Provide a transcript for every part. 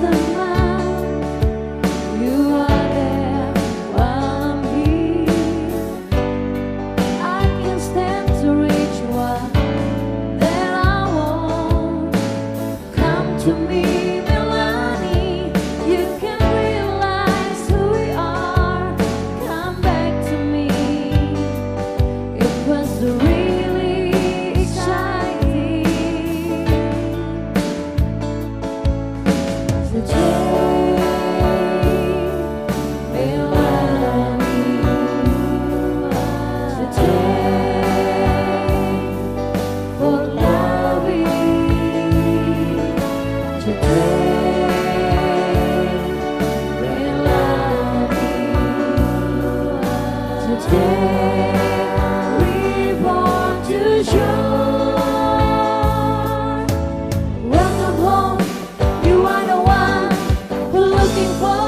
the mouth, you are there while I'm here. I can stand to reach what that I want. Come to me, Melanie. You can realize who we are. Come back to me. It was really exciting. So take Melanie. So take for loving. So take Melanie. So take reborn to shore. Welcome home. You are the one we're looking for.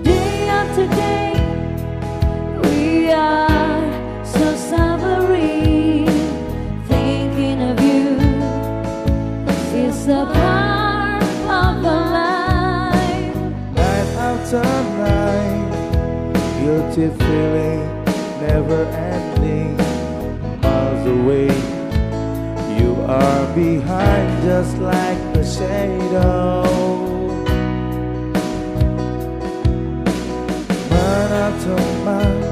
Day after day, we are so suffering. Thinking of you is a part of our life. Night after night, guilty feeling, never ending. Miles away, you are behind, just like the shadow. Man after man,